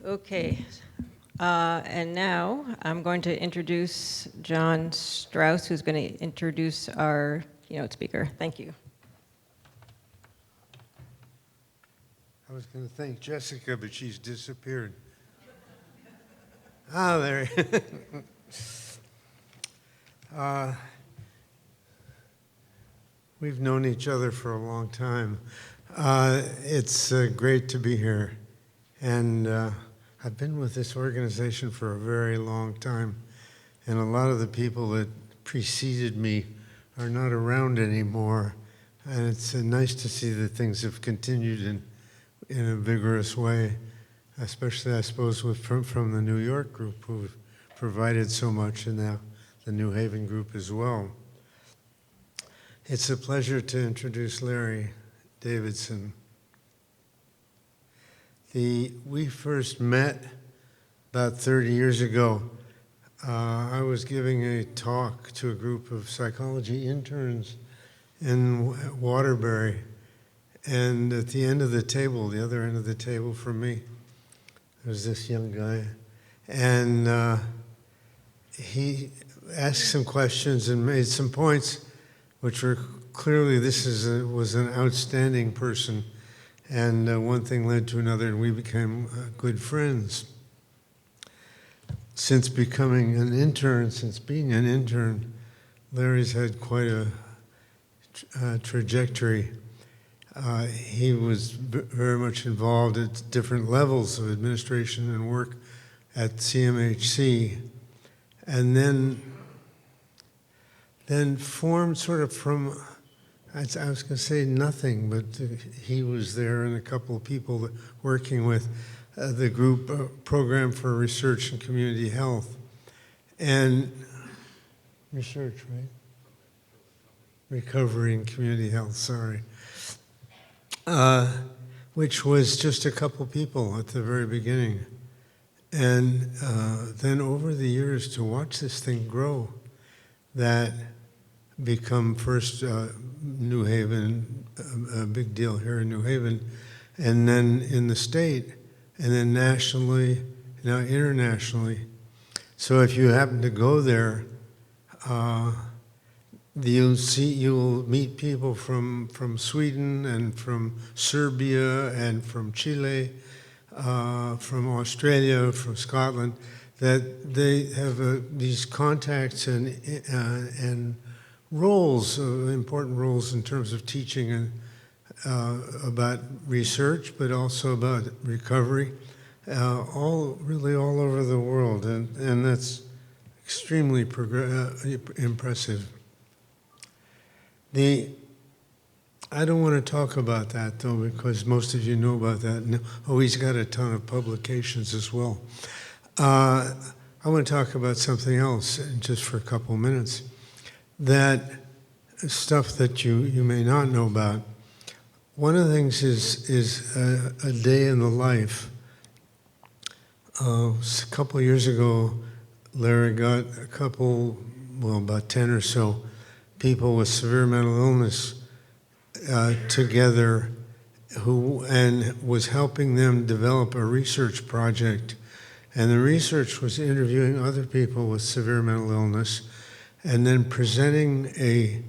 Okay, and now I'm going to introduce John Strauss, who's going to introduce our keynote speaker. Thank you. I was going to thank Jessica, but she's disappeared. Ah, there. We've known each other for a long time. It's great to be here. And I've been with this organization for a very long time. And a lot of the people that preceded me are not around anymore. And it's nice to see that things have continued in a vigorous way, especially, I suppose, from the New York group, who provided so much, and now the New Haven group as well. It's a pleasure to introduce Larry Davidson. We first met about 30 years ago. I was giving a talk to a group of psychology interns in Waterbury. And at the end of the table, the other end of the table for me, there was this young guy. And he asked some questions and made some points, which were clearly was an outstanding person. And one thing led to another, and we became good friends. Since being an intern, Larry's had quite a trajectory. He was very much involved at different levels of administration and work at CMHC, and then formed sort of from, I was going to say nothing, but he was there and a couple of people working with the group Program for Research in Community Health. And research, right? Recovery in Community Health, sorry. Which was just a couple people at the very beginning. And then over the years, to watch this thing grow, that become first New Haven, a big deal here in New Haven, and then in the state, and then nationally, now internationally. So if you happen to go there, you'll meet people from Sweden and from Serbia and from Chile, from Australia, from Scotland, that they have these contacts and roles, important roles in terms of teaching and about research, but also about recovery, really all over the world, and that's extremely impressive. I don't want to talk about that, though, because most of you know about that. Oh, he's got a ton of publications as well. I want to talk about something else, just for a couple minutes. That stuff that you may not know about. One of the things is a day in the life. A couple of years ago, Larry got about 10 or so people with severe mental illness together, and was helping them develop a research project. And the research was interviewing other people with severe mental illness and then presenting a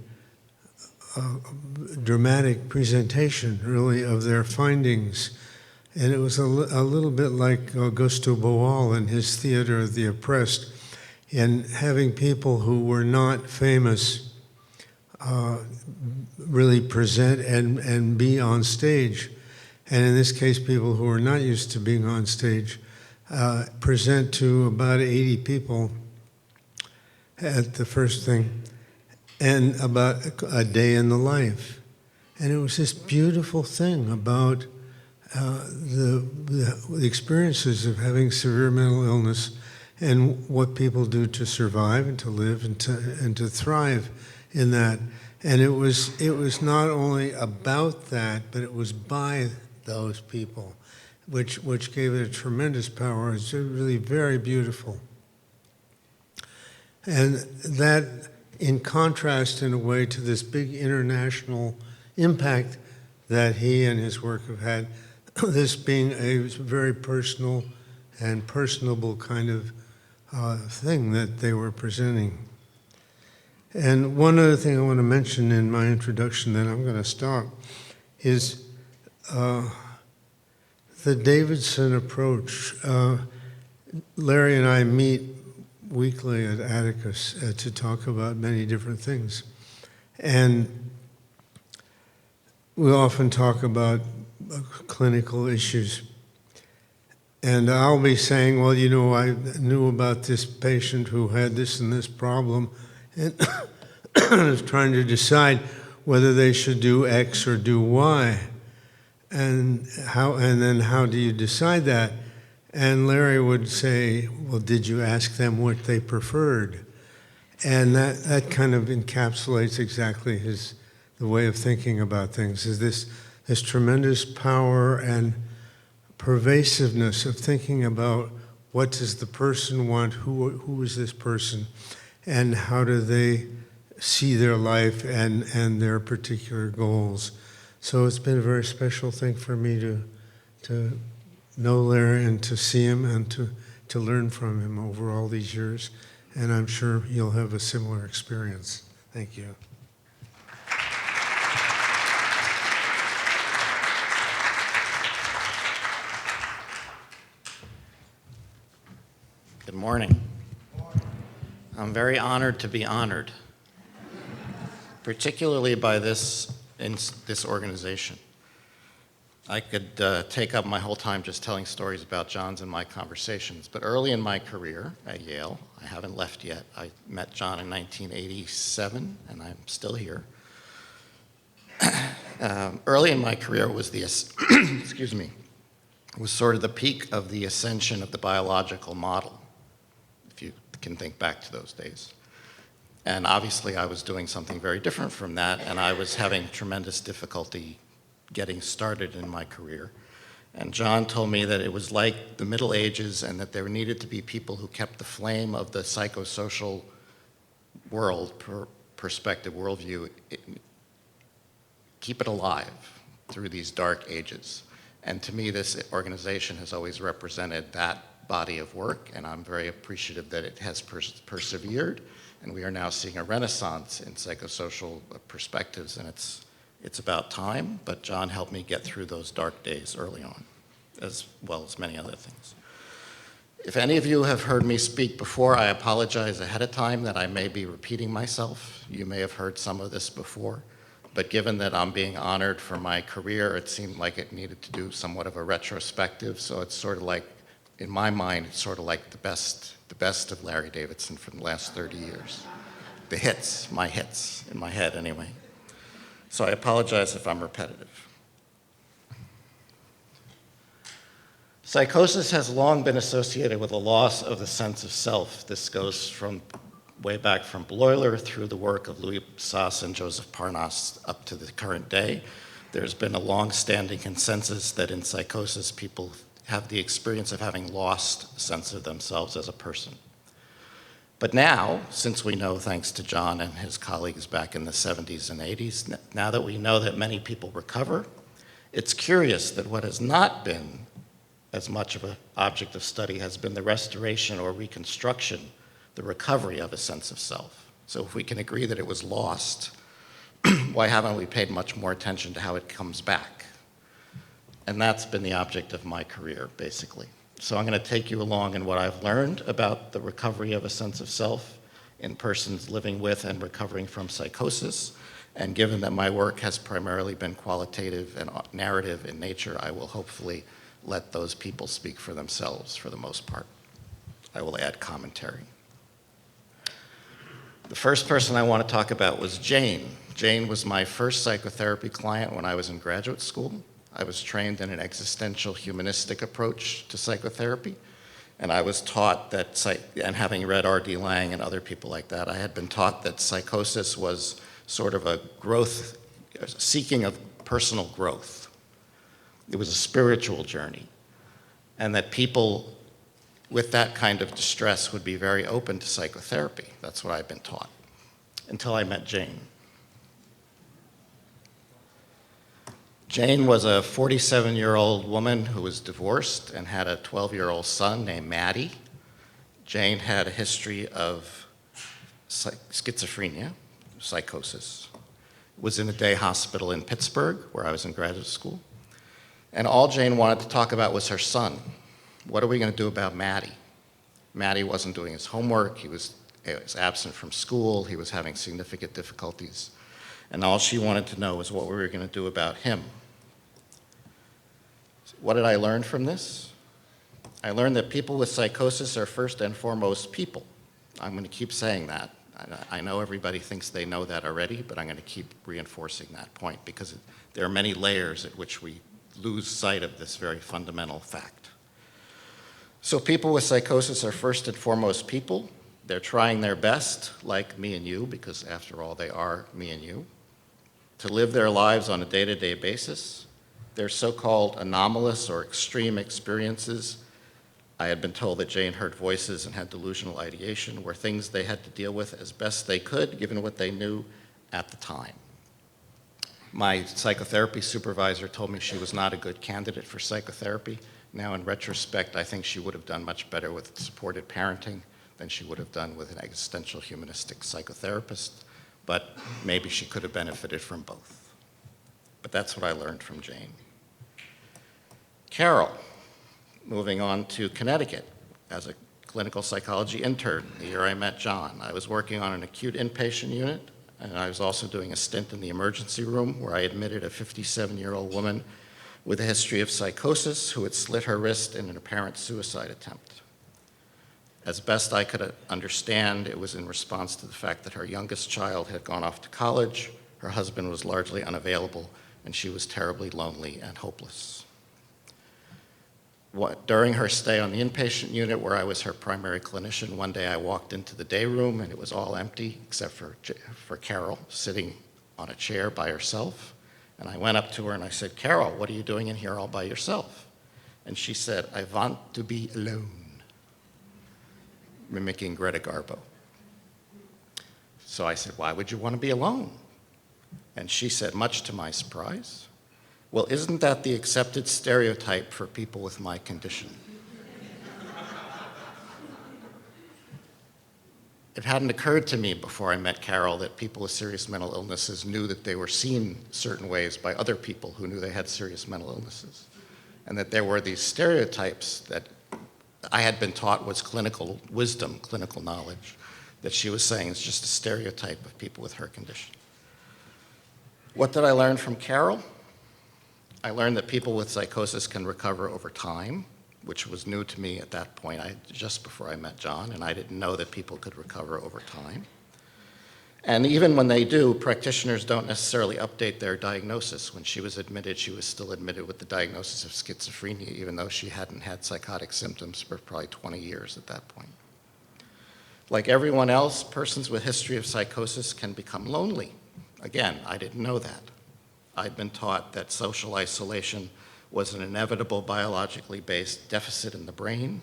dramatic presentation, really, of their findings. And it was a little bit like Augusto Boal and his Theater of the Oppressed, and having people who were not famous really present and be on stage. And in this case, people who are not used to being on stage present to about 80 people at the first thing, and about a day in the life. And it was this beautiful thing about the experiences of having severe mental illness and what people do to survive and to live and to thrive in that. And it was not only about that, but it was by those people, which gave it a tremendous power. It's really very beautiful. And that, in contrast, in a way, to this big international impact that he and his work have had, this being a very personal and personable kind of thing that they were presenting. And one other thing I want to mention in my introduction, then I'm going to stop, is the Davidson approach. Larry and I meet weekly at Atticus to talk about many different things. And we often talk about clinical issues. And I'll be saying, well, you know, I knew about this patient who had this and this problem, and was trying to decide whether they should do X or do Y. And then how do you decide that? And Larry would say, well, did you ask them what they preferred? And that kind of encapsulates exactly the way of thinking about things, is this tremendous power and pervasiveness of thinking about what does the person want, who is this person, and how do they see their life and their particular goals. So it's been a very special thing for me to know Larry and to see him and to learn from him over all these years. And I'm sure you'll have a similar experience. Thank you. Good morning. I'm very honored to be honored, particularly by this organization. I could take up my whole time just telling stories about John's and my conversations, but early in my career at Yale, I haven't left yet. I met John in 1987, and I'm still here. Early in my career was excuse me, was sort of the peak of the ascension of the biological model, if you can think back to those days. And obviously I was doing something very different from that, and I was having tremendous difficulty getting started in my career. And John told me that it was like the Middle Ages and that there needed to be people who kept the flame of the psychosocial perspective, worldview, keep it alive through these dark ages. And to me, this organization has always represented that body of work, and I'm very appreciative that it has persevered, and we are now seeing a renaissance in psychosocial perspectives, and it's about time, but John helped me get through those dark days early on, as well as many other things. If any of you have heard me speak before, I apologize ahead of time that I may be repeating myself. You may have heard some of this before, but given that I'm being honored for my career, it seemed like it needed to do somewhat of a retrospective, so it's sort of like, in my mind, it's sort of like the best of Larry Davidson from the last 30 years. The hits, my hits, in my head anyway. So I apologize if I'm repetitive. Psychosis has long been associated with a loss of the sense of self. This goes from way back from Bloiler through the work of Louis Sas and Joseph Parnas up to the current day. There's been a long-standing consensus that in psychosis, people have the experience of having lost a sense of themselves as a person. But now, since we know, thanks to John and his colleagues back in the 70s and 80s, now that we know that many people recover, it's curious that what has not been as much of an object of study has been the restoration or reconstruction, the recovery of a sense of self. So if we can agree that it was lost, why haven't we paid much more attention to how it comes back? And that's been the object of my career, basically. So I'm going to take you along in what I've learned about the recovery of a sense of self in persons living with and recovering from psychosis. And given that my work has primarily been qualitative and narrative in nature, I will hopefully let those people speak for themselves for the most part. I will add commentary. The first person I want to talk about was Jane. Jane was my first psychotherapy client when I was in graduate school. I was trained in an existential humanistic approach to psychotherapy, and I was taught that, and having read R.D. Laing and other people like that, I had been taught that psychosis was sort of a growth, seeking of personal growth. It was a spiritual journey, and that people with that kind of distress would be very open to psychotherapy. That's what I've been taught, until I met Jane. Jane was a 47-year-old woman who was divorced and had a 12-year-old son named Maddie. Jane had a history of schizophrenia, psychosis, was in a day hospital in Pittsburgh, where I was in graduate school. And all Jane wanted to talk about was her son. What are we going to do about Maddie? Maddie wasn't doing his homework. He was absent from school. He was having significant difficulties. And all she wanted to know was what we were going to do about him. What did I learn from this? I learned that people with psychosis are first and foremost people. I'm going to keep saying that. I know everybody thinks they know that already, but I'm going to keep reinforcing that point because there are many layers at which we lose sight of this very fundamental fact. So people with psychosis are first and foremost people. They're trying their best, like me and you, because after all, they are me and you, to live their lives on a day-to-day basis. Their so-called anomalous or extreme experiences, I had been told that Jane heard voices and had delusional ideation, were things they had to deal with as best they could, given what they knew at the time. My psychotherapy supervisor told me she was not a good candidate for psychotherapy. Now, in retrospect, I think she would have done much better with supported parenting than she would have done with an existential humanistic psychotherapist, but maybe she could have benefited from both. But that's what I learned from Jane. Carol, moving on to Connecticut as a clinical psychology intern the year I met John. I was working on an acute inpatient unit, and I was also doing a stint in the emergency room where I admitted a 57-year-old woman with a history of psychosis who had slit her wrist in an apparent suicide attempt. As best I could understand, it was in response to the fact that her youngest child had gone off to college, her husband was largely unavailable, and she was terribly lonely and hopeless. During her stay on the inpatient unit, where I was her primary clinician, one day I walked into the day room and it was all empty except for Carol sitting on a chair by herself. And I went up to her and I said, "Carol, what are you doing in here all by yourself?" And she said, "I want to be alone," mimicking Greta Garbo. So I said, "Why would you want to be alone?" And she said, much to my surprise, "Well, isn't that the accepted stereotype for people with my condition?" It hadn't occurred to me before I met Carol that people with serious mental illnesses knew that they were seen certain ways by other people who knew they had serious mental illnesses, and that there were these stereotypes that I had been taught was clinical wisdom, clinical knowledge, that she was saying is just a stereotype of people with her condition. What did I learn from Carol? I learned that people with psychosis can recover over time, which was new to me at that point, just before I met John, and I didn't know that people could recover over time. And even when they do, practitioners don't necessarily update their diagnosis. When she was admitted, she was still admitted with the diagnosis of schizophrenia, even though she hadn't had psychotic symptoms for probably 20 years at that point. Like everyone else, persons with history of psychosis can become lonely. Again, I didn't know that. I'd been taught that social isolation was an inevitable biologically based deficit in the brain.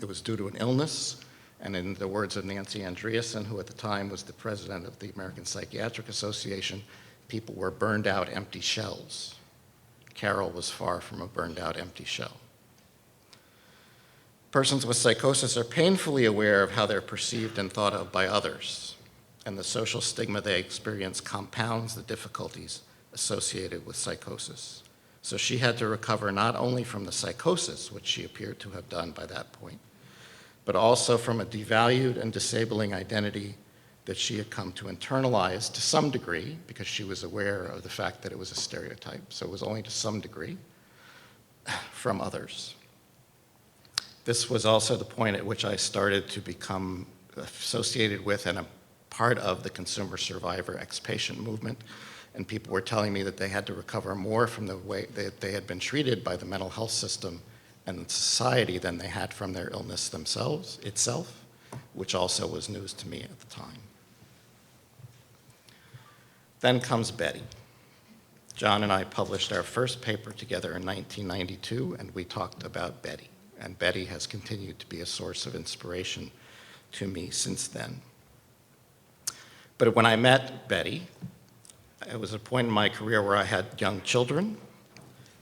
It was due to an illness, and in the words of Nancy Andreasen, who at the time was the president of the American Psychiatric Association, people were burned out empty shells. Carol was far from a burned out empty shell. Persons with psychosis are painfully aware of how they're perceived and thought of by others, and the social stigma they experience compounds the difficulties associated with psychosis. So she had to recover not only from the psychosis, which she appeared to have done by that point, but also from a devalued and disabling identity that she had come to internalize to some degree, because she was aware of the fact that it was a stereotype, so it was only to some degree, from others. This was also the point at which I started to become associated with and a part of the consumer survivor ex-patient movement, and people were telling me that they had to recover more from the way that they had been treated by the mental health system and society than they had from their illness itself, which also was news to me at the time. Then comes Betty. John and I published our first paper together in 1992, and we talked about Betty. And Betty has continued to be a source of inspiration to me since then. But when I met Betty, it was a point in my career where I had young children,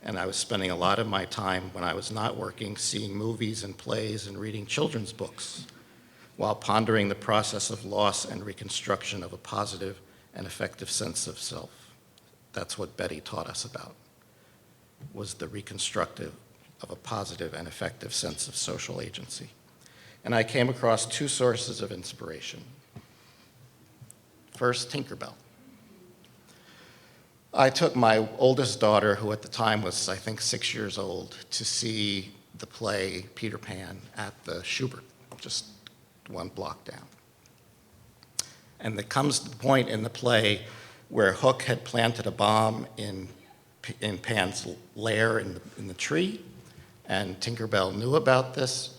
and I was spending a lot of my time when I was not working seeing movies and plays and reading children's books while pondering the process of loss and reconstruction of a positive and effective sense of self. That's what Betty taught us about, was the reconstructive of a positive and effective sense of social agency. And I came across two sources of inspiration. First, Tinkerbell. I took my oldest daughter, who at the time was, I think, 6 years old, to see the play Peter Pan at the Schubert, just one block down. And there comes the point in the play where Hook had planted a bomb in Pan's lair in the tree, and Tinkerbell knew about this.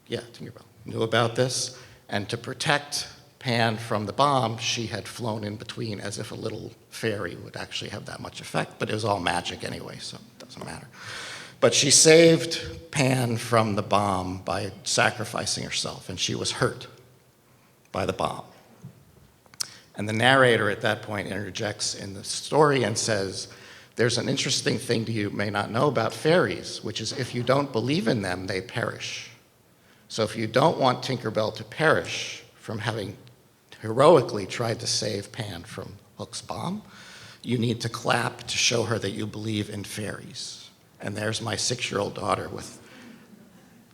Tinkerbell knew about this, and to protect Pan from the bomb, she had flown in between as if a little fairy would actually have that much effect, but it was all magic anyway, so it doesn't matter. But she saved Pan from the bomb by sacrificing herself, and she was hurt by the bomb. And the narrator at that point interjects in the story and says, there's an interesting thing you may not know about fairies, which is if you don't believe in them, they perish. So if you don't want Tinkerbell to perish from having heroically tried to save Pan from Hook's bomb, you need to clap to show her that you believe in fairies. And there's my 6-year-old daughter with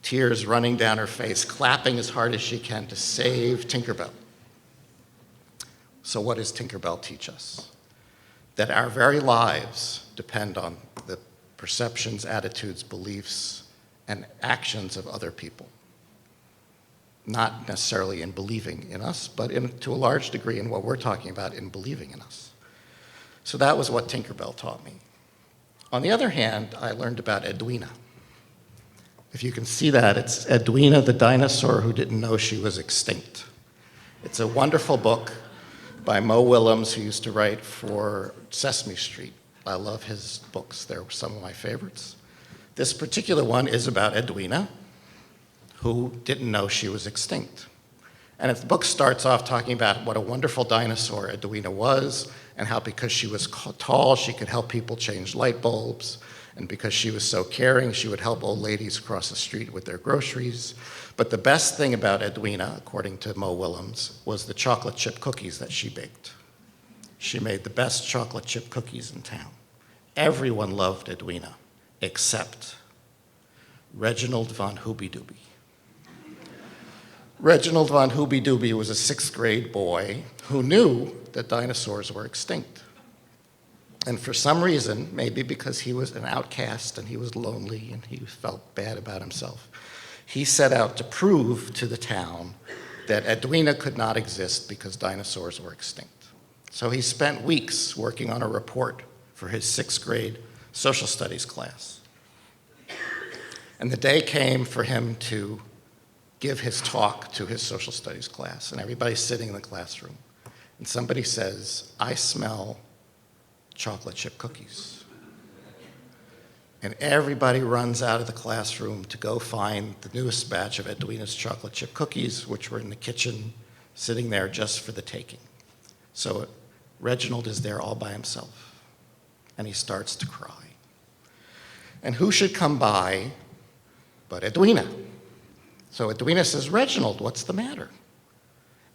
tears running down her face, clapping as hard as she can to save Tinkerbell. So what does Tinkerbell teach us? That our very lives depend on the perceptions, attitudes, beliefs, and actions of other people. Not necessarily in believing in us, but to a large degree in what we're talking about, in believing in us. So that was what Tinkerbell taught me. On the other hand, I learned about Edwina. If you can see that, it's Edwina the dinosaur who didn't know she was extinct. It's a wonderful book by Mo Willems, who used to write for Sesame Street. I love his books. They're some of my favorites. This particular one is about Edwina, who didn't know she was extinct. And the book starts off talking about what a wonderful dinosaur Edwina was, and how because she was tall, she could help people change light bulbs, and because she was so caring, she would help old ladies across the street with their groceries. But the best thing about Edwina, according to Mo Willems, was the chocolate chip cookies that she baked. She made the best chocolate chip cookies in town. Everyone loved Edwina, except Reginald von Hooby-Dooby. Reginald von Hooby-Dooby was a 6th grade boy who knew that dinosaurs were extinct. And for some reason, maybe because he was an outcast and he was lonely and he felt bad about himself, he set out to prove to the town that Edwina could not exist because dinosaurs were extinct. So he spent weeks working on a report for his 6th grade social studies class. And the day came for him to give his talk to his social studies class, and everybody's sitting in the classroom. And somebody says, "I smell chocolate chip cookies." And everybody runs out of the classroom to go find the newest batch of Edwina's chocolate chip cookies, which were in the kitchen, sitting there just for the taking. So Reginald is there all by himself, and he starts to cry. And who should come by but Edwina? So Edwina says, "Reginald, what's the matter?"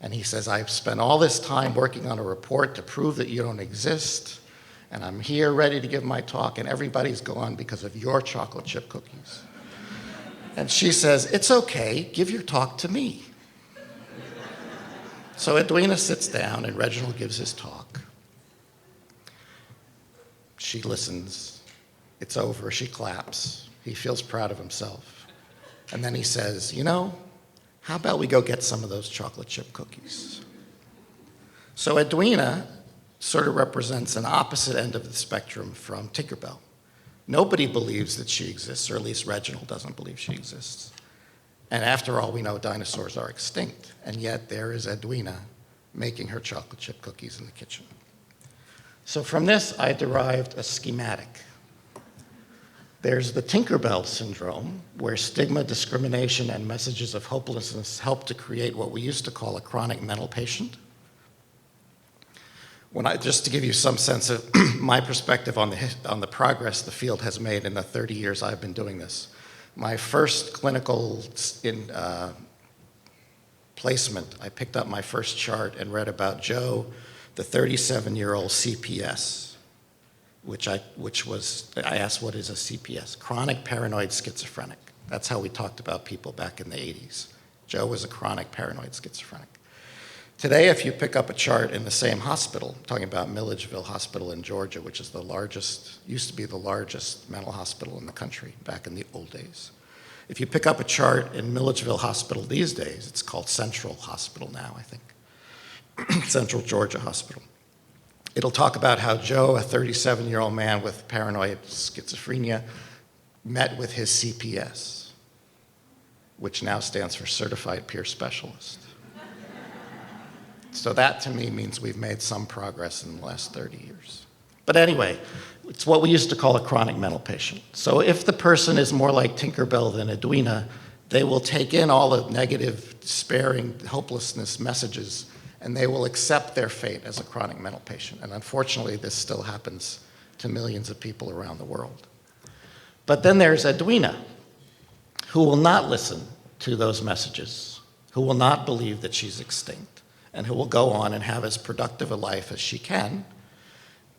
And he says, "I've spent all this time working on a report to prove that you don't exist, and I'm here ready to give my talk, and everybody's gone because of your chocolate chip cookies." And she says, "It's okay, give your talk to me." So Edwina sits down, and Reginald gives his talk. She listens. It's over. She claps. He feels proud of himself. And then he says, "How about we go get some of those chocolate chip cookies?" So Edwina sort of represents an opposite end of the spectrum from Tinkerbell. Nobody believes that she exists, or at least Reginald doesn't believe she exists. And after all, we know dinosaurs are extinct, and yet there is Edwina making her chocolate chip cookies in the kitchen. So from this, I derived a schematic. There's the Tinkerbell syndrome, where stigma, discrimination, and messages of hopelessness help to create what we used to call a chronic mental patient. Just to give you some sense of my perspective on the progress the field has made in the 30 years I've been doing this. My first clinical placement, I picked up my first chart and read about Joe, the 37-year-old CPS, which I asked, what is a CPS? Chronic paranoid schizophrenic. That's how we talked about people back in the 80s. Joe was a chronic paranoid schizophrenic. Today, if you pick up a chart in the same hospital, I'm talking about Milledgeville Hospital in Georgia, which is used to be the largest mental hospital in the country back in the old days. If you pick up a chart in Milledgeville Hospital these days, it's called Central Hospital now, I think. Central Georgia Hospital. It'll talk about how Joe, a 37-year-old man with paranoid schizophrenia, met with his CPS, which now stands for Certified Peer Specialist. So that, to me, means we've made some progress in the last 30 years. But anyway, it's what we used to call a chronic mental patient. So if the person is more like Tinkerbell than Edwina, they will take in all the negative, despairing, hopelessness messages, and they will accept their fate as a chronic mental patient. And unfortunately, this still happens to millions of people around the world. But then there's Edwina, who will not listen to those messages, who will not believe that she's extinct, and who will go on and have as productive a life as she can,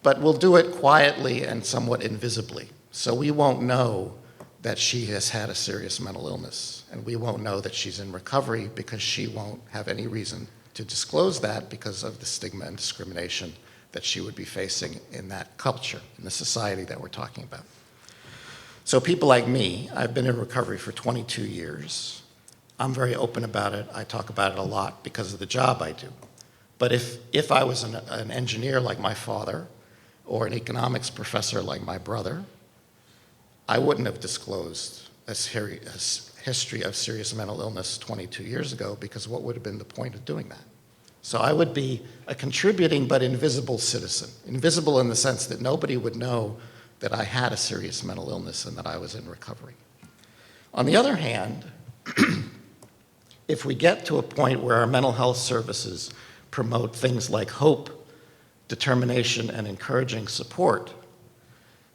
but will do it quietly and somewhat invisibly. So we won't know that she has had a serious mental illness, and we won't know that she's in recovery because she won't have any reason to disclose that because of the stigma and discrimination that she would be facing in that culture, in the society that we're talking about. So people like me, I've been in recovery for 22 years. I'm very open about it. I talk about it a lot because of the job I do. But if I was an engineer like my father or an economics professor like my brother, I wouldn't have disclosed a history of serious mental illness 22 years ago, because what would have been the point of doing that? So I would be a contributing but invisible citizen. Invisible in the sense that nobody would know that I had a serious mental illness and that I was in recovery. On the other hand, if we get to a point where our mental health services promote things like hope, determination, and encouraging support,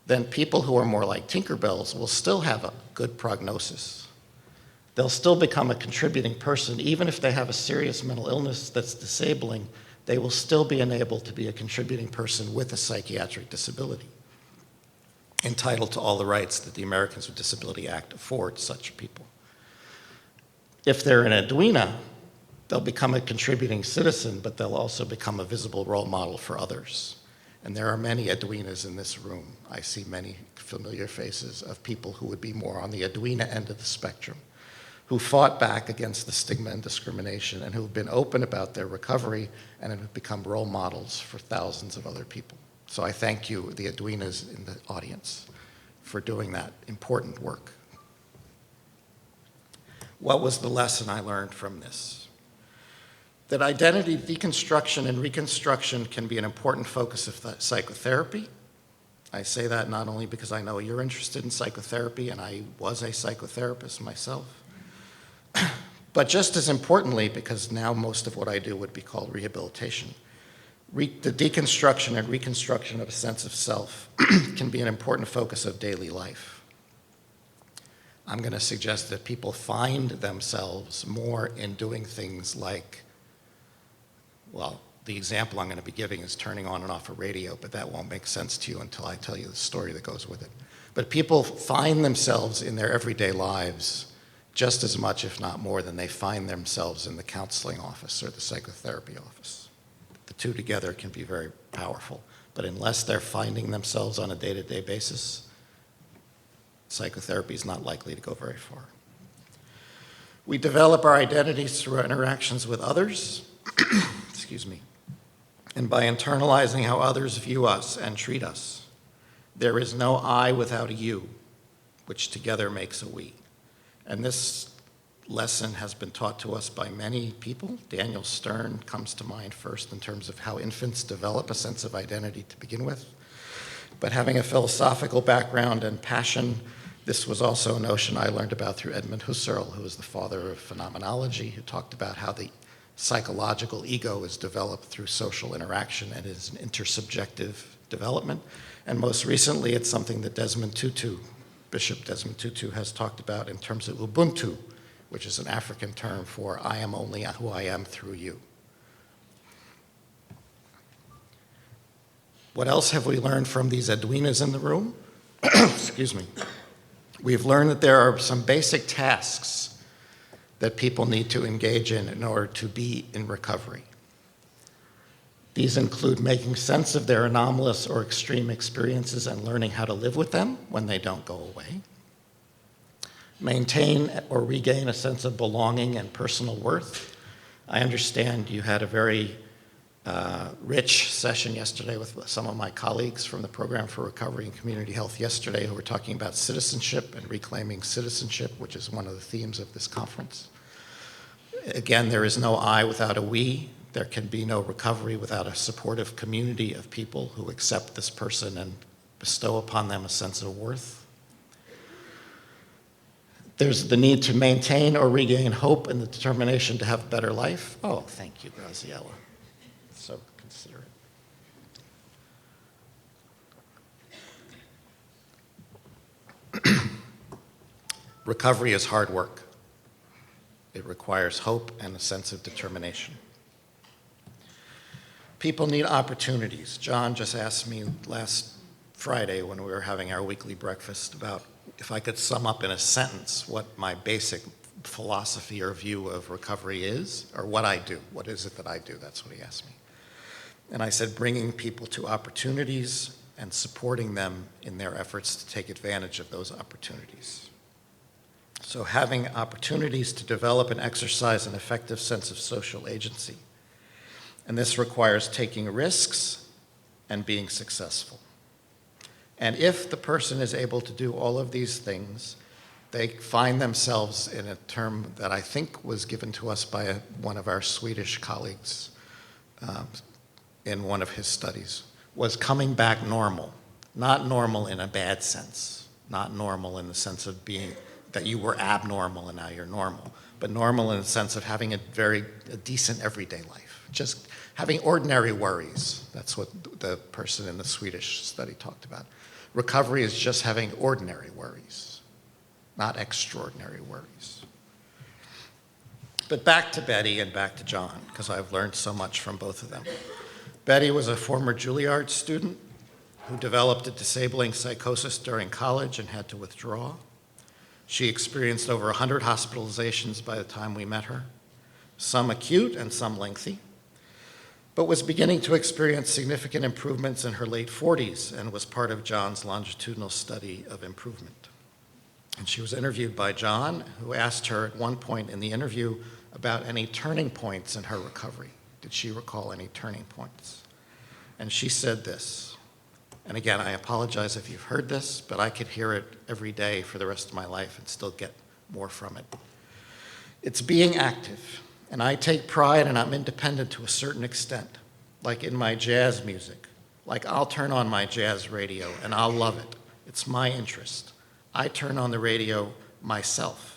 then people who are more like Tinkerbells will still have a good prognosis. They'll still become a contributing person. Even if they have a serious mental illness that's disabling, they will still be enabled to be a contributing person with a psychiatric disability, entitled to all the rights that the Americans with Disability Act affords such people. If they're an Edwina, they'll become a contributing citizen, but they'll also become a visible role model for others. And there are many Edwinas in this room. I see many familiar faces of people who would be more on the Edwina end of the spectrum, who fought back against the stigma and discrimination, and who've been open about their recovery and have become role models for thousands of other people. So I thank you, the Edwinas in the audience, for doing that important work. What was the lesson I learned from this? That identity deconstruction and reconstruction can be an important focus of psychotherapy. I say that not only because I know you're interested in psychotherapy, and I was a psychotherapist myself, but just as importantly, because now most of what I do would be called rehabilitation. The deconstruction and reconstruction of a sense of self can be an important focus of daily life. I'm going to suggest that people find themselves more in doing things like, well, the example I'm going to be giving is turning on and off a radio, but that won't make sense to you until I tell you the story that goes with it. But people find themselves in their everyday lives just as much, if not more, than they find themselves in the counseling office or the psychotherapy office. The two together can be very powerful, but unless they're finding themselves on a day-to-day basis, psychotherapy is not likely to go very far. We develop our identities through our interactions with others, excuse me, and by internalizing how others view us and treat us. There is no I without a you, which together makes a we. And this lesson has been taught to us by many people. Daniel Stern comes to mind first in terms of how infants develop a sense of identity to begin with. But having a philosophical background and passion, this was also a notion I learned about through Edmund Husserl, who was the father of phenomenology, who talked about how the Psychological ego is developed through social interaction and is an intersubjective development. And most recently, it's something that Bishop Desmond Tutu has talked about in terms of Ubuntu, which is an African term for I am only who I am through you. What else have we learned from these Edwinas in the room? Excuse me. We've learned that there are some basic tasks that people need to engage in order to be in recovery. These include making sense of their anomalous or extreme experiences and learning how to live with them when they don't go away. Maintain or regain a sense of belonging and personal worth. I understand you had a very rich session yesterday with some of my colleagues from the Program for Recovery and Community Health yesterday who were talking about citizenship and reclaiming citizenship, which is one of the themes of this conference. Again, there is no I without a we. There can be no recovery without a supportive community of people who accept this person and bestow upon them a sense of worth. There's the need to maintain or regain hope and the determination to have a better life. Oh, thank you, Graziella. So considerate. Recovery is hard work. It requires hope and a sense of determination. People need opportunities. John just asked me last Friday when we were having our weekly breakfast about if I could sum up in a sentence what my basic philosophy or view of recovery is, or what I do. What is it that I do? That's what he asked me. And I said, bringing people to opportunities and supporting them in their efforts to take advantage of those opportunities. So having opportunities to develop and exercise an effective sense of social agency. And this requires taking risks and being successful. And if the person is able to do all of these things, they find themselves in a term that I think was given to us by one of our Swedish colleagues in one of his studies, was coming back normal. Not normal in a bad sense, not normal in the sense of being that you were abnormal and now you're normal, but normal in the sense of having a decent everyday life, just having ordinary worries. That's what the person in the Swedish study talked about. Recovery is just having ordinary worries, not extraordinary worries. But back to Betty and back to John, because I've learned so much from both of them. Betty was a former Juilliard student who developed a disabling psychosis during college and had to withdraw. She experienced over 100 hospitalizations by the time we met her, some acute and some lengthy, but was beginning to experience significant improvements in her late 40s and was part of John's longitudinal study of improvement. And she was interviewed by John, who asked her at one point in the interview about any turning points in her recovery. Did she recall any turning points? And she said this, and again, I apologize if you've heard this, but I could hear it every day for the rest of my life and still get more from it. It's being active, and I take pride and I'm independent to a certain extent, like in my jazz music. Like I'll turn on my jazz radio and I'll love it. It's my interest. I turn on the radio myself.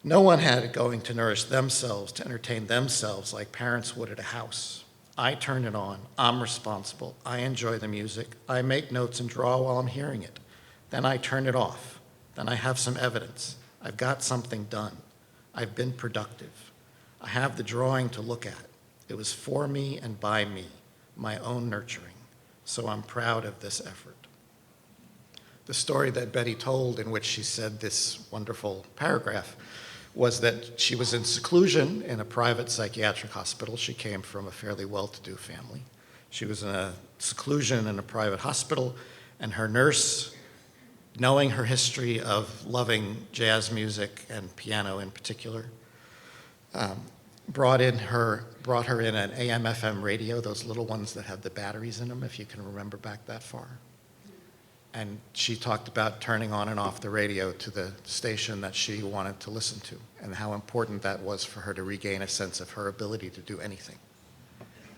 No one had it going to nourish themselves, to entertain themselves like parents would at a house. I turn it on. I'm responsible. I enjoy the music. I make notes and draw while I'm hearing it. Then I turn it off. Then I have some evidence. I've got something done. I've been productive. I have the drawing to look at. It was for me and by me, my own nurturing. So I'm proud of this effort. The story that Betty told in which she said this wonderful paragraph was that she was in seclusion in a private psychiatric hospital. She came from a fairly well-to-do family. She was in a seclusion in a private hospital, and her nurse, knowing her history of loving jazz music and piano in particular, brought her in an AM/FM radio, those little ones that had the batteries in them, if you can remember back that far. And she talked about turning on and off the radio to the station that she wanted to listen to, and how important that was for her to regain a sense of her ability to do anything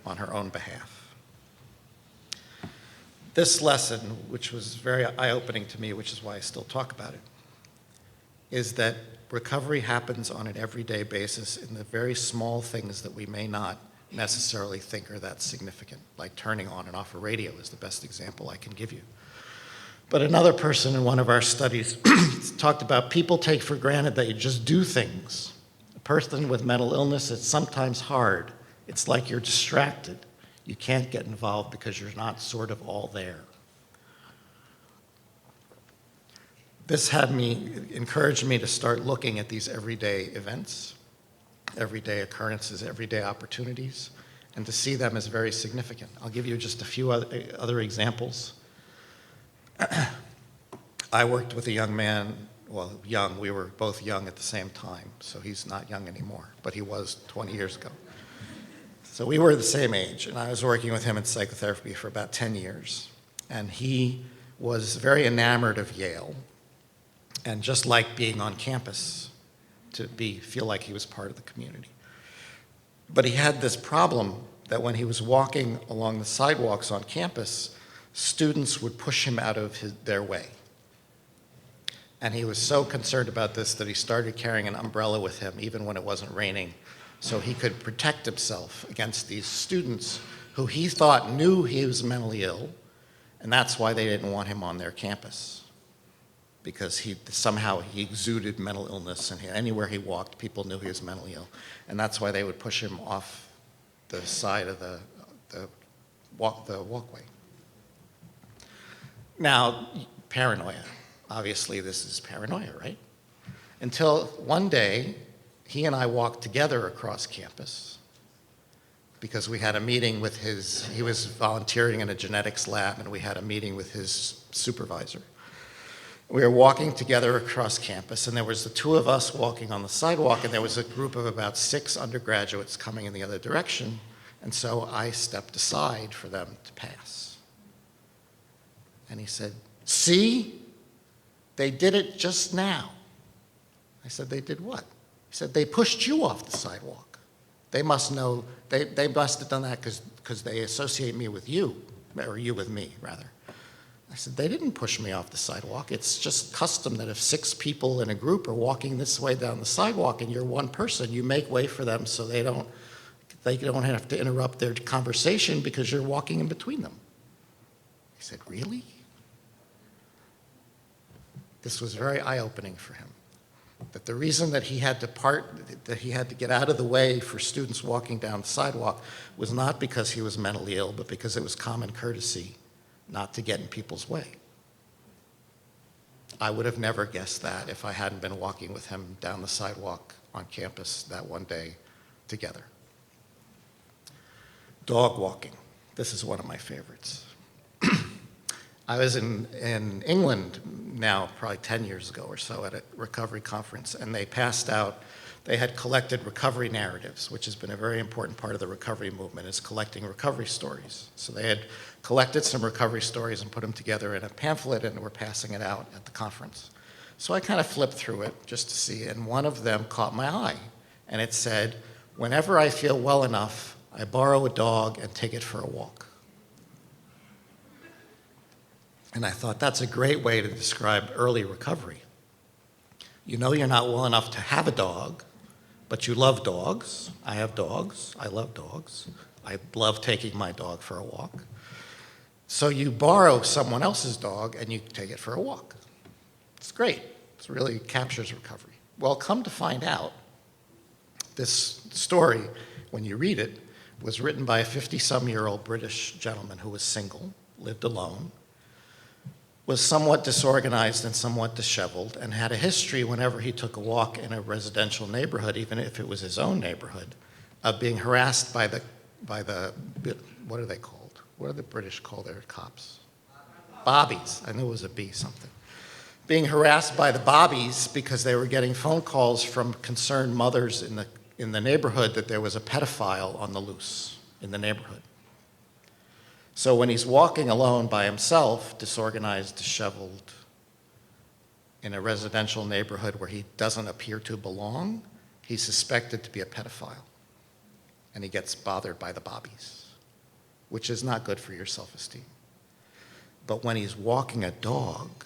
on her own behalf. This lesson, which was very eye-opening to me, which is why I still talk about it, is that recovery happens on an everyday basis in the very small things that we may not necessarily think are that significant, like turning on and off a radio is the best example I can give you. But another person in one of our studies talked about people take for granted that you just do things. A person with mental illness, it's sometimes hard. It's like you're distracted. You can't get involved because you're not sort of all there. This encouraged me to start looking at these everyday events, everyday occurrences, everyday opportunities, and to see them as very significant. I'll give you just a few other examples. I worked with a young man, well, young, we were both young at the same time, so he's not young anymore, but he was 20 years ago. So we were the same age, and I was working with him in psychotherapy for about 10 years. And he was very enamored of Yale, and just liked being on campus to feel like he was part of the community. But he had this problem that when he was walking along the sidewalks on campus, students would push him out of their way. And he was so concerned about this that he started carrying an umbrella with him even when it wasn't raining, so he could protect himself against these students who he thought knew he was mentally ill, and that's why they didn't want him on their campus. Because he exuded mental illness, and anywhere he walked, people knew he was mentally ill. And that's why they would push him off the side of the walkway. Now, paranoia. Obviously, this is paranoia, right? Until one day, he and I walked together across campus because we had a meeting with he was volunteering in a genetics lab, and we had a meeting with his supervisor. We were walking together across campus, and there was the two of us walking on the sidewalk, and there was a group of about 6 undergraduates coming in the other direction, and so I stepped aside for them to pass. And he said, "See? They did it just now." I said, "They did what?" He said, "They pushed you off the sidewalk. They must know, they must have done that because they associate me with you, or you with me, rather." I said, "They didn't push me off the sidewalk. It's just custom that if 6 people in a group are walking this way down the sidewalk and you're one person, you make way for them so they don't have to interrupt their conversation because you're walking in between them." He said, "Really?" This was very eye-opening for him. That the reason that he had to get out of the way for students walking down the sidewalk was not because he was mentally ill, but because it was common courtesy not to get in people's way. I would have never guessed that if I hadn't been walking with him down the sidewalk on campus that one day together. Dog walking. This is one of my favorites. I was in England now, probably 10 years ago or so, at a recovery conference, and they had collected recovery narratives, which has been a very important part of the recovery movement, is collecting recovery stories. So they had collected some recovery stories and put them together in a pamphlet, and were passing it out at the conference. So I kind of flipped through it just to see, and one of them caught my eye, and it said, "Whenever I feel well enough, I borrow a dog and take it for a walk." And I thought, that's a great way to describe early recovery. You know you're not well enough to have a dog, but you love dogs. I have dogs. I love dogs. I love taking my dog for a walk. So you borrow someone else's dog and you take it for a walk. It's great. It really captures recovery. Well, come to find out, this story, when you read it, was written by a 50-some-year-old British gentleman who was single, lived alone, was somewhat disorganized and somewhat disheveled, and had a history whenever he took a walk in a residential neighborhood, even if it was his own neighborhood, of being harassed by the what are they called? What do the British call their cops? Bobbies. I knew it was a B something. Being harassed by the bobbies because they were getting phone calls from concerned mothers in the neighborhood that there was a pedophile on the loose in the neighborhood. So when he's walking alone by himself, disorganized, disheveled, in a residential neighborhood where he doesn't appear to belong, he's suspected to be a pedophile. And he gets bothered by the bobbies, which is not good for your self-esteem. But when he's walking a dog,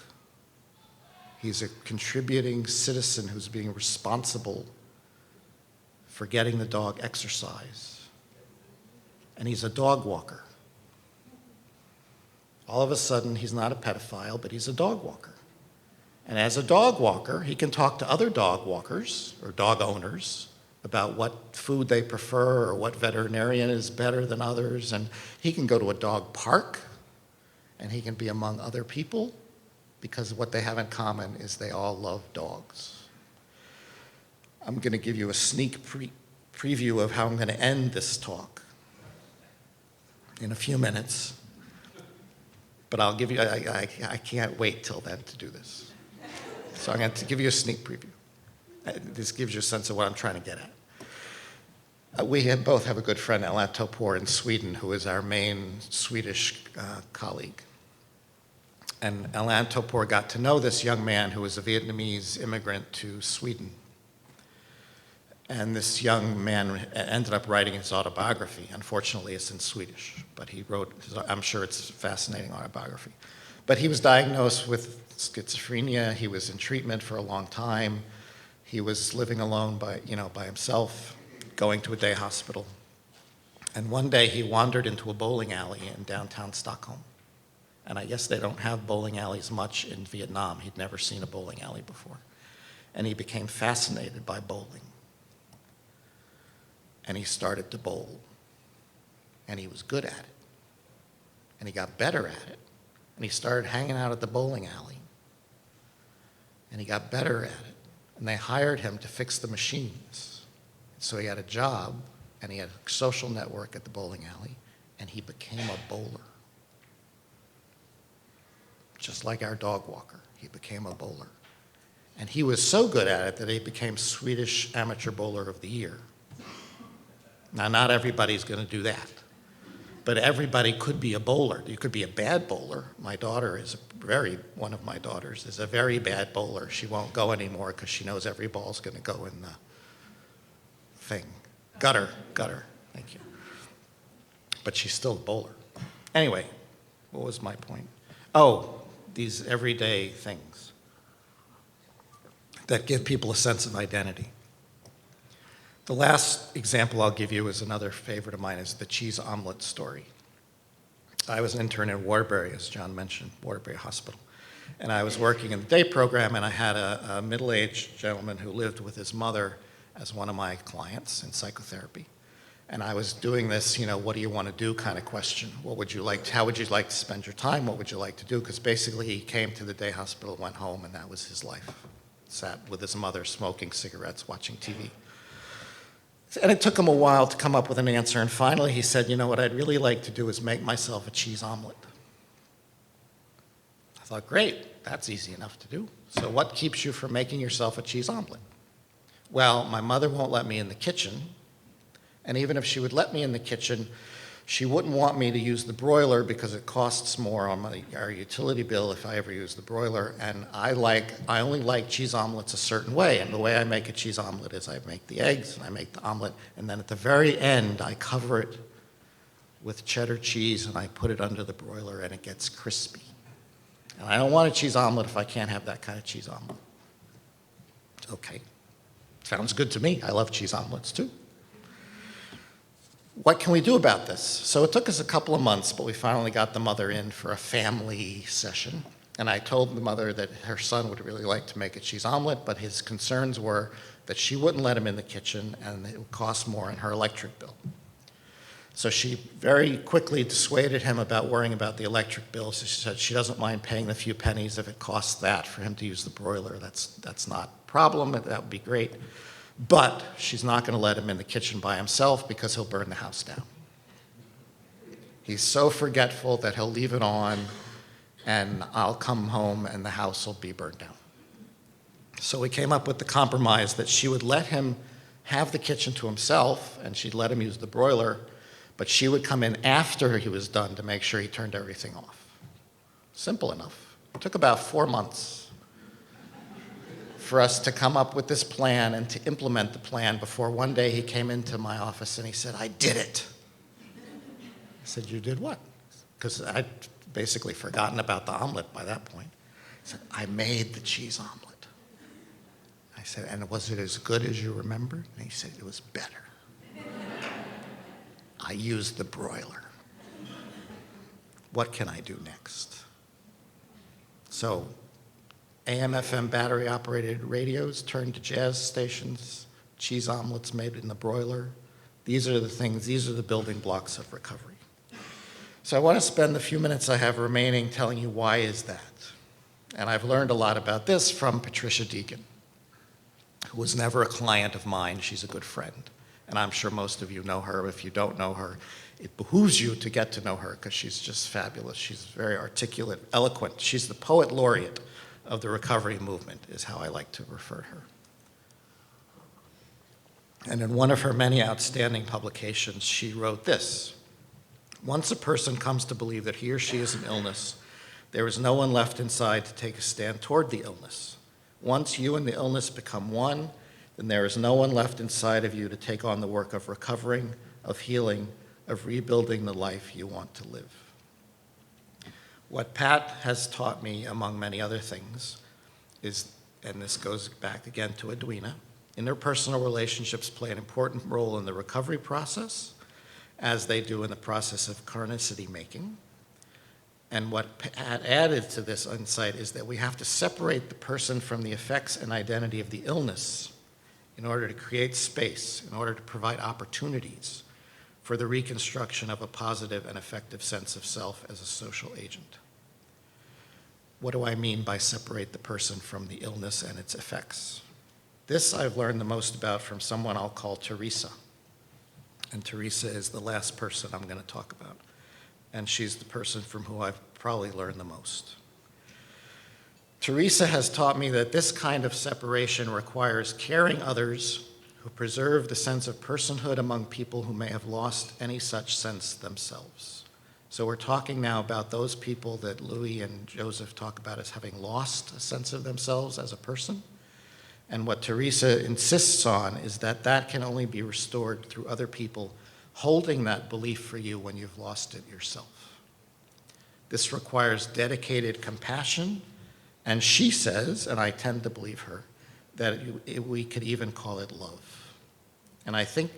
He's a contributing citizen who's being responsible for getting the dog exercise. And he's a dog walker. All of a sudden, he's not a pedophile, but he's a dog walker. And as a dog walker, he can talk to other dog walkers or dog owners about what food they prefer or what veterinarian is better than others. And he can go to a dog park, and he can be among other people, because what they have in common is they all love dogs. I'm going to give you a sneak preview of how I'm going to end this talk in a few minutes. But I'll give you, I can't wait till then to do this. So I'm going to give you a sneak preview. This gives you a sense of what I'm trying to get at. We both have a good friend, Alain Topor, in Sweden, who is our main Swedish colleague. And Alain Topor got to know this young man who was a Vietnamese immigrant to Sweden. And this young man ended up writing his autobiography. Unfortunately, it's in Swedish, but he wrote, I'm sure it's a fascinating autobiography. But he was diagnosed with schizophrenia. He was in treatment for a long time. He was living alone by himself, going to a day hospital. And one day he wandered into a bowling alley in downtown Stockholm. And I guess they don't have bowling alleys much in Vietnam. He'd never seen a bowling alley before. And he became fascinated by bowling. And he started to bowl. And he was good at it. And he got better at it. And he started hanging out at the bowling alley. And he got better at it. And they hired him to fix the machines. So he had a job, and he had a social network at the bowling alley, and he became a bowler. Just like our dog walker, he became a bowler. And he was so good at it that he became Swedish Amateur Bowler of the Year. Now, not everybody's going to do that, but everybody could be a bowler. You could be a bad bowler. My daughter is one of my daughters is a very bad bowler. She won't go anymore because she knows every ball's going to go in the thing. Gutter, thank you. But she's still a bowler. Anyway, what was my point? Oh, these everyday things that give people a sense of identity. The last example I'll give you is another favorite of mine, is the cheese omelet story. I was an intern in Waterbury, as John mentioned, Waterbury Hospital. And I was working in the day program, and I had a middle-aged gentleman who lived with his mother as one of my clients in psychotherapy. And I was doing this, what do you want to do kind of question. How would you like to spend your time? What would you like to do? Because basically he came to the day hospital, went home, and that was his life. Sat with his mother smoking cigarettes, watching TV. And it took him a while to come up with an answer. And finally he said, what I'd really like to do is make myself a cheese omelet. I thought, great, that's easy enough to do. So what keeps you from making yourself a cheese omelet? Well, my mother won't let me in the kitchen. And even if she would let me in the kitchen, she wouldn't want me to use the broiler because it costs more on our utility bill if I ever use the broiler. And I only like cheese omelets a certain way. And the way I make a cheese omelet is I make the eggs and I make the omelet. And then at the very end, I cover it with cheddar cheese and I put it under the broiler and it gets crispy. And I don't want a cheese omelet if I can't have that kind of cheese omelet. Okay. Sounds good to me. I love cheese omelets too. What can we do about this? So it took us a couple of months, but we finally got the mother in for a family session. And I told the mother that her son would really like to make a cheese omelet, but his concerns were that she wouldn't let him in the kitchen and it would cost more in her electric bill. So she very quickly dissuaded him about worrying about the electric bill. So she said she doesn't mind paying the few pennies if it costs that for him to use the broiler. That's not a problem, that would be great. But she's not going to let him in the kitchen by himself because he'll burn the house down. He's so forgetful that he'll leave it on and I'll come home and the house will be burned down. So we came up with the compromise that she would let him have the kitchen to himself and she'd let him use the broiler, but she would come in after he was done to make sure he turned everything off. Simple enough. It took about 4 months for us to come up with this plan and to implement the plan before one day he came into my office and he said, I did it. I said, you did what? Because I'd basically forgotten about the omelet by that point. said, I made the cheese omelet. I said, and was it as good as you remember? And he said, it was better. I used the broiler. What can I do next? So AM/FM battery-operated radios turned to jazz stations, cheese omelets made in the broiler. These are the things, these are the building blocks of recovery. So I want to spend the few minutes I have remaining telling you why is that. And I've learned a lot about this from Patricia Deegan, who was never a client of mine. She's a good friend. And I'm sure most of you know her. If you don't know her, it behooves you to get to know her because she's just fabulous. She's very articulate, eloquent. She's the poet laureate of the recovery movement, is how I like to refer to her. And in one of her many outstanding publications, she wrote this: once a person comes to believe that he or she is an illness, there is no one left inside to take a stand toward the illness. Once you and the illness become one, then there is no one left inside of you to take on the work of recovering, of healing, of rebuilding the life you want to live. What Pat has taught me, among many other things, is, and this goes back again to Edwina, interpersonal relationships play an important role in the recovery process, as they do in the process of chronicity making. And what Pat added to this insight is that we have to separate the person from the effects and identity of the illness in order to create space, in order to provide opportunities for the reconstruction of a positive and effective sense of self as a social agent. What do I mean by separate the person from the illness and its effects? This I've learned the most about from someone I'll call Teresa. And Teresa is the last person I'm going to talk about. And she's the person from whom I've probably learned the most. Teresa has taught me that this kind of separation requires caring others who preserve the sense of personhood among people who may have lost any such sense themselves. So we're talking now about those people that Louis and Joseph talk about as having lost a sense of themselves as a person. And what Teresa insists on is that that can only be restored through other people holding that belief for you when you've lost it yourself. This requires dedicated compassion, and she says, and I tend to believe her, that we could even call it love. And I think,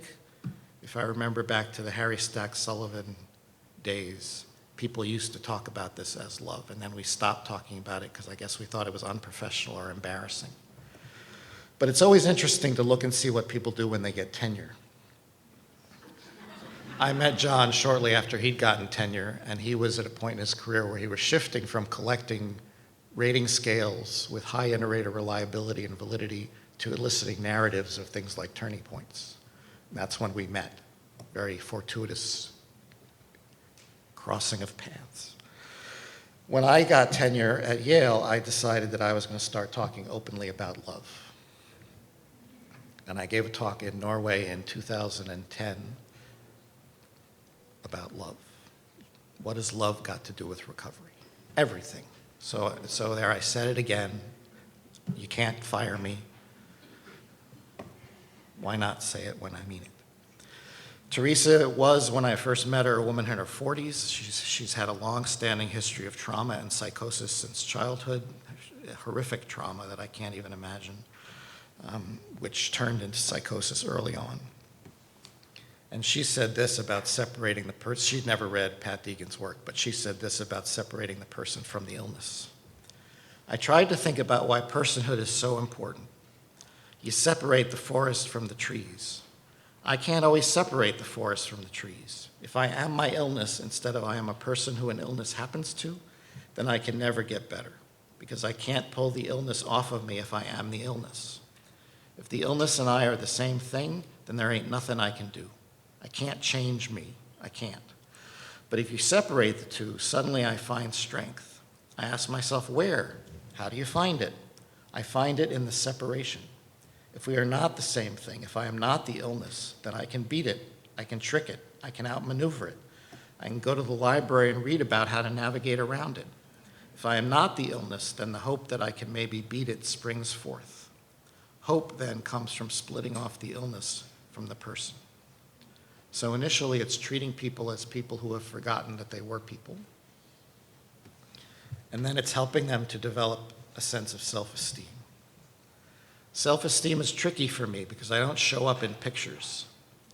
if I remember back to the Harry Stack Sullivan days, people used to talk about this as love, and then we stopped talking about it because I guess we thought it was unprofessional or embarrassing. But it's always interesting to look and see what people do when they get tenure. I met John shortly after he'd gotten tenure, and he was at a point in his career where he was shifting from collecting rating scales with high inter-rater reliability and validity to eliciting narratives of things like turning points. And that's when we met. Very fortuitous crossing of paths. When I got tenure at Yale, I decided that I was going to start talking openly about love. And I gave a talk in Norway in 2010 about love. What has love got to do with recovery? Everything. So there I said it again. You can't fire me. Why not say it when I mean it? Teresa was, when I first met her, a woman in her 40s. She's had a long-standing history of trauma and psychosis since childhood, horrific trauma that I can't even imagine, which turned into psychosis early on. And she said this about separating the person. She'd never read Pat Deegan's work, but she said this about separating the person from the illness. I tried to think about why personhood is so important. You separate the forest from the trees. I can't always separate the forest from the trees. If I am my illness instead of I am a person who an illness happens to, then I can never get better because I can't pull the illness off of me if I am the illness. If the illness and I are the same thing, then there ain't nothing I can do. I can't change me. I can't. But if you separate the two, suddenly I find strength. I ask myself, where? How do you find it? I find it in the separation. If we are not the same thing, if I am not the illness, then I can beat it. I can trick it. I can outmaneuver it. I can go to the library and read about how to navigate around it. If I am not the illness, then the hope that I can maybe beat it springs forth. Hope then comes from splitting off the illness from the person. So initially, it's treating people as people who have forgotten that they were people. And then it's helping them to develop a sense of self-esteem. Self-esteem is tricky for me because I don't show up in pictures.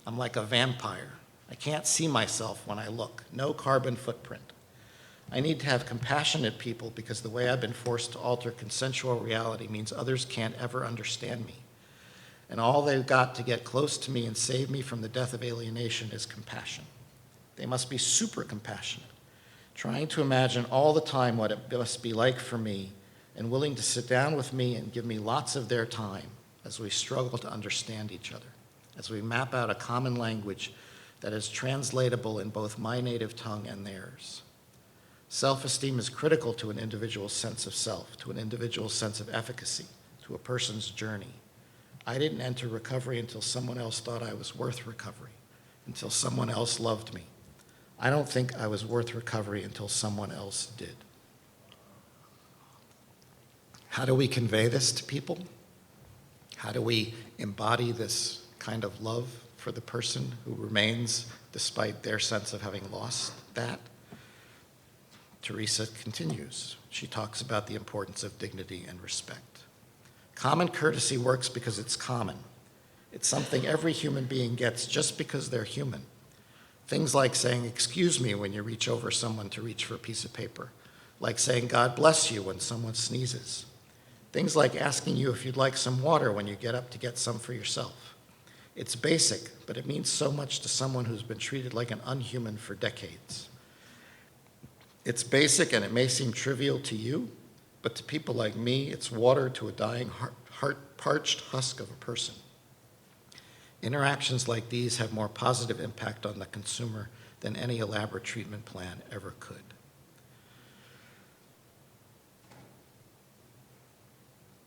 I'm like a vampire. I can't see myself when I look. No carbon footprint. I need to have compassionate people because the way I've been forced to alter consensual reality means others can't ever understand me. And all they've got to get close to me and save me from the death of alienation is compassion. They must be super compassionate, trying to imagine all the time what it must be like for me and willing to sit down with me and give me lots of their time as we struggle to understand each other, as we map out a common language that is translatable in both my native tongue and theirs. Self-esteem is critical to an individual's sense of self, to an individual's sense of efficacy, to a person's journey. I didn't enter recovery until someone else thought I was worth recovery, until someone else loved me. I don't think I was worth recovery until someone else did. How do we convey this to people? How do we embody this kind of love for the person who remains despite their sense of having lost that? Teresa continues. She talks about the importance of dignity and respect. Common courtesy works because it's common. It's something every human being gets just because they're human. Things like saying, "Excuse me," when you reach over someone to reach for a piece of paper. Like saying, "God bless you," when someone sneezes. Things like asking you if you'd like some water when you get up to get some for yourself. It's basic, but it means so much to someone who's been treated like an unhuman for decades. It's basic and it may seem trivial to you, but to people like me, it's water to a dying parched husk of a person. Interactions like these have more positive impact on the consumer than any elaborate treatment plan ever could.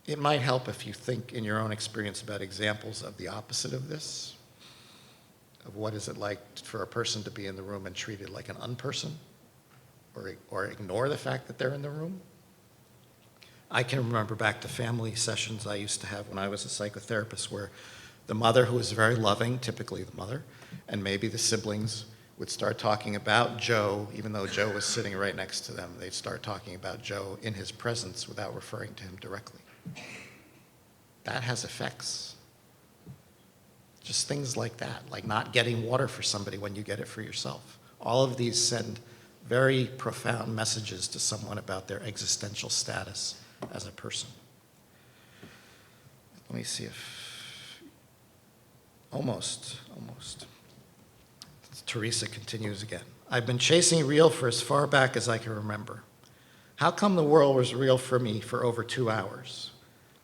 It might help if you think in your own experience about examples of the opposite of this, of what is it like for a person to be in the room and treated like an unperson, or ignore the fact that they're in the room. I can remember back to family sessions I used to have when I was a psychotherapist where the mother, who was very loving, typically the mother, and maybe the siblings would start talking about Joe, even though Joe was sitting right next to them. They'd start talking about Joe in his presence without referring to him directly. That has effects. Just things like that, like not getting water for somebody when you get it for yourself. All of these send very profound messages to someone about their existential status as a person. Let me see if, almost. Teresa continues again. I've been chasing real for as far back as I can remember. How come the world was real for me for over 2 hours?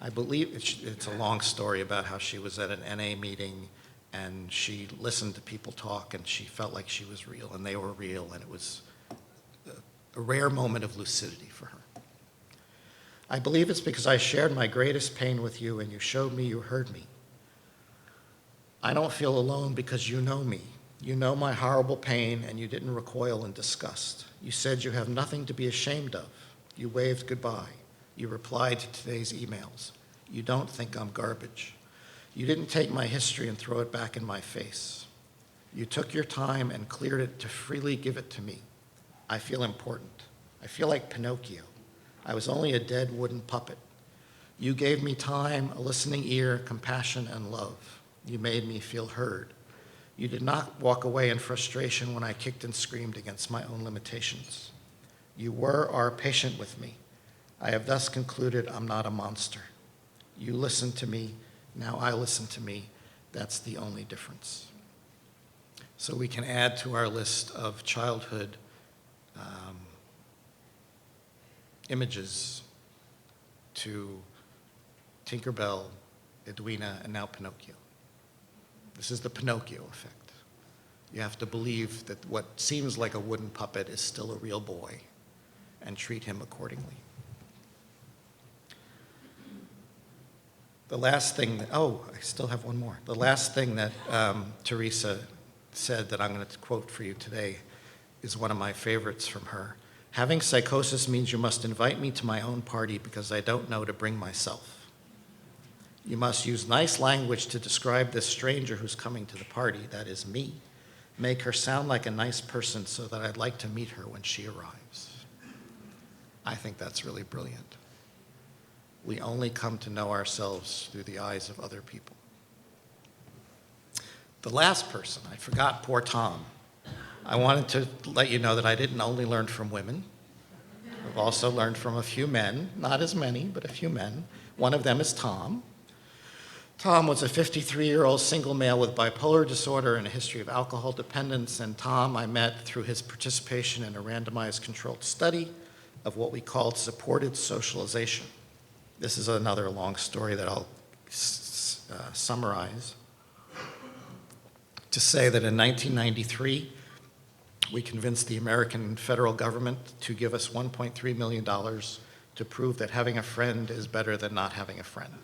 I believe it's a long story about how she was at an NA meeting and she listened to people talk and she felt like she was real and they were real, and it was a rare moment of lucidity for her. I believe it's because I shared my greatest pain with you and you showed me you heard me. I don't feel alone because you know me. You know my horrible pain and you didn't recoil in disgust. You said you have nothing to be ashamed of. You waved goodbye. You replied to today's emails. You don't think I'm garbage. You didn't take my history and throw it back in my face. You took your time and cleared it to freely give it to me. I feel important. I feel like Pinocchio. I was only a dead wooden puppet. You gave me time, a listening ear, compassion, and love. You made me feel heard. You did not walk away in frustration when I kicked and screamed against my own limitations. You are patient with me. I have thus concluded I'm not a monster. You listened to me, now I listen to me. That's the only difference. So we can add to our list of childhood images to Tinkerbell, Edwina, and now Pinocchio. This is the Pinocchio effect. You have to believe that what seems like a wooden puppet is still a real boy and treat him accordingly. The last thing, I still have one more. The last thing that Teresa said that I'm going to quote for you today is one of my favorites from her. Having psychosis means you must invite me to my own party because I don't know to bring myself. You must use nice language to describe this stranger who's coming to the party, that is me. Make her sound like a nice person so that I'd like to meet her when she arrives. I think that's really brilliant. We only come to know ourselves through the eyes of other people. The last person, I forgot poor Tom. I wanted to let you know that I didn't only learn from women. I've also learned from a few men, not as many, but a few men. One of them is Tom. Tom was a 53-year-old single male with bipolar disorder and a history of alcohol dependence, and Tom I met through his participation in a randomized controlled study of what we called supported socialization. This is another long story that I'll summarize to say that in 1993, we convinced the American federal government to give us $1.3 million to prove that having a friend is better than not having a friend.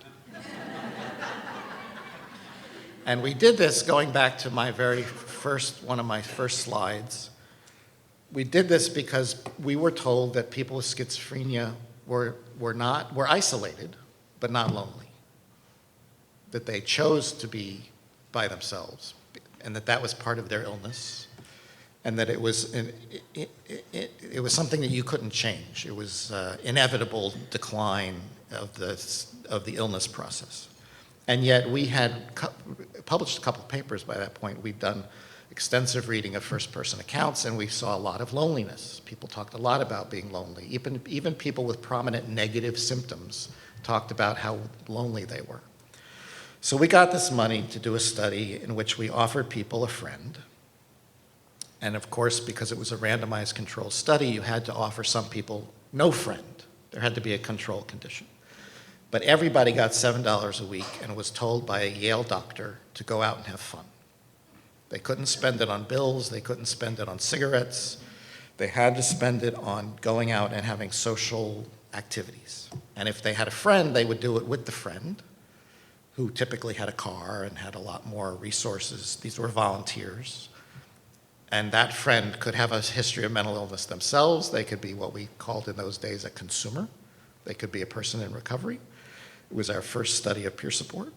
And we did this going back to one of my first slides. We did this because we were told that people with schizophrenia were isolated, but not lonely. That they chose to be by themselves, and that was part of their illness, and that it was something that you couldn't change. It was inevitable decline of the illness process. And yet we had published a couple of papers by that point. We'd done extensive reading of first-person accounts, and we saw a lot of loneliness. People talked a lot about being lonely. Even people with prominent negative symptoms talked about how lonely they were. So we got this money to do a study in which we offered people a friend. And of course, because it was a randomized control study, you had to offer some people no friend. There had to be a control condition. But everybody got $7 a week and was told by a Yale doctor to go out and have fun. They couldn't spend it on bills. They couldn't spend it on cigarettes. They had to spend it on going out and having social activities. And if they had a friend, they would do it with the friend, who typically had a car and had a lot more resources. These were volunteers. And that friend could have a history of mental illness themselves. They could be what we called in those days a consumer. They could be a person in recovery. It was our first study of peer support.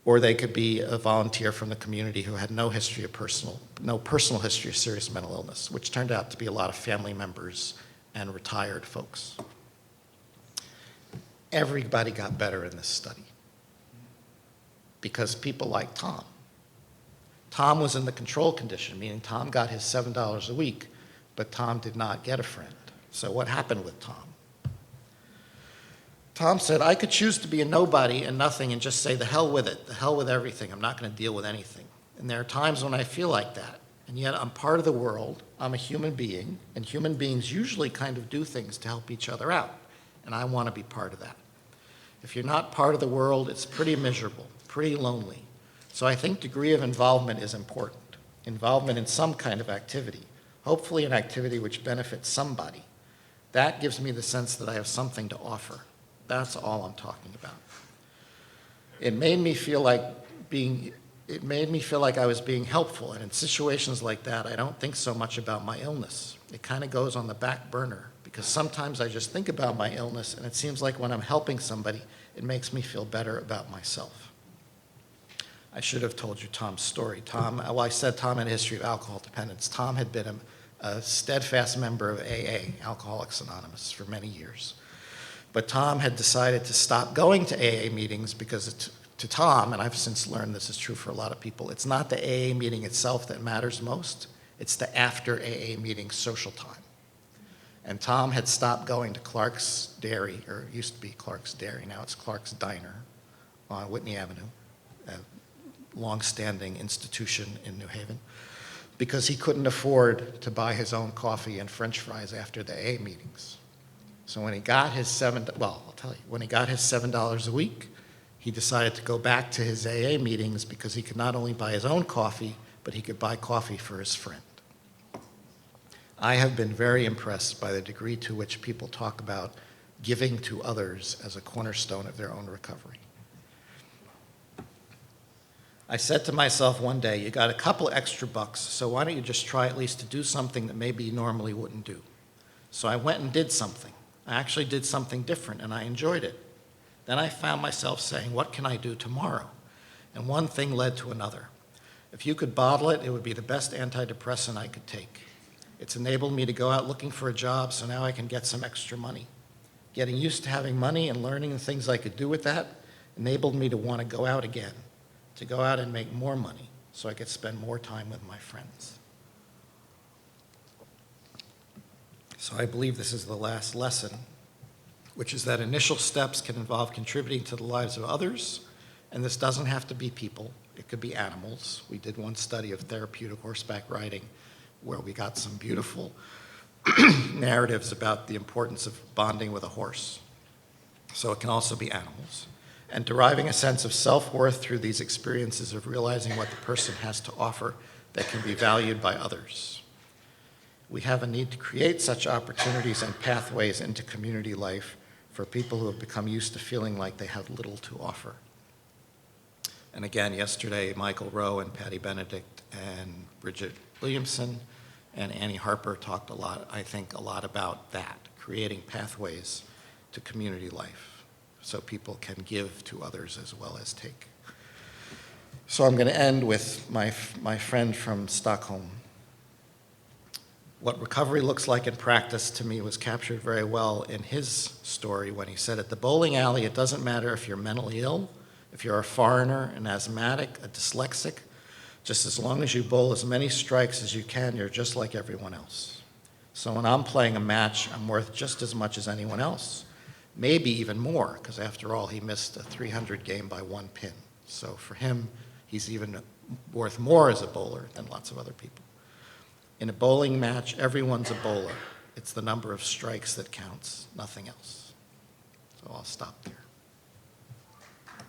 Or they could be a volunteer from the community who had no personal history of serious mental illness, which turned out to be a lot of family members and retired folks. Everybody got better in this study because people like Tom. Tom was in the control condition, meaning Tom got his $7 a week, but Tom did not get a friend. So what happened with Tom? Tom said, I could choose to be a nobody and nothing and just say, the hell with it, the hell with everything. I'm not going to deal with anything. And there are times when I feel like that. And yet I'm part of the world. I'm a human being. And human beings usually kind of do things to help each other out. And I want to be part of that. If you're not part of the world, it's pretty miserable, pretty lonely. So I think degree of involvement is important. Involvement in some kind of activity. Hopefully an activity which benefits somebody. That gives me the sense that I have something to offer. That's all I'm talking about. It made me feel like I was being helpful, and in situations like that, I don't think so much about my illness. It kind of goes on the back burner, because sometimes I just think about my illness, and it seems like when I'm helping somebody, it makes me feel better about myself. I should have told you Tom's story. I said Tom had a history of alcohol dependence. Tom had been a steadfast member of AA, Alcoholics Anonymous, for many years. But Tom had decided to stop going to AA meetings because to Tom, and I've since learned this is true for a lot of people, it's not the AA meeting itself that matters most. It's the after AA meeting social time. And Tom had stopped going to Clark's Dairy, or it used to be Clark's Dairy, now it's Clark's Diner on Whitney Avenue, a long-standing institution in New Haven, because he couldn't afford to buy his own coffee and French fries after the AA meetings. So when he got his when he got his $7 a week, he decided to go back to his AA meetings because he could not only buy his own coffee, but he could buy coffee for his friend. I have been very impressed by the degree to which people talk about giving to others as a cornerstone of their own recovery. I said to myself one day, you got a couple extra bucks, so why don't you just try at least to do something that maybe you normally wouldn't do? So I went and did something. I actually did something different, and I enjoyed it. Then I found myself saying, what can I do tomorrow? And one thing led to another. If you could bottle it, it would be the best antidepressant I could take. It's enabled me to go out looking for a job, so now I can get some extra money. Getting used to having money and learning the things I could do with that enabled me to want to go out again, to go out and make more money so I could spend more time with my friends. So I believe this is the last lesson, which is that initial steps can involve contributing to the lives of others, and this doesn't have to be people. It could be animals. We did one study of therapeutic horseback riding where we got some beautiful narratives about the importance of bonding with a horse. So it can also be animals. And deriving a sense of self-worth through these experiences of realizing what the person has to offer that can be valued by others. We have a need to create such opportunities and pathways into community life for people who have become used to feeling like they have little to offer. And again, yesterday, Michael Rowe and Patty Benedict and Bridget Williamson and Annie Harper talked a lot about that, creating pathways to community life so people can give to others as well as take. So I'm going to end with my friend from Stockholm. What recovery looks like in practice to me was captured very well in his story when he said, at the bowling alley, it doesn't matter if you're mentally ill, if you're a foreigner, an asthmatic, a dyslexic, just as long as you bowl as many strikes as you can, you're just like everyone else. So when I'm playing a match, I'm worth just as much as anyone else, maybe even more, because after all, he missed a 300 game by 1 pin. So for him, he's even worth more as a bowler than lots of other people. In a bowling match, everyone's a bowler. It's the number of strikes that counts, nothing else. So I'll stop there.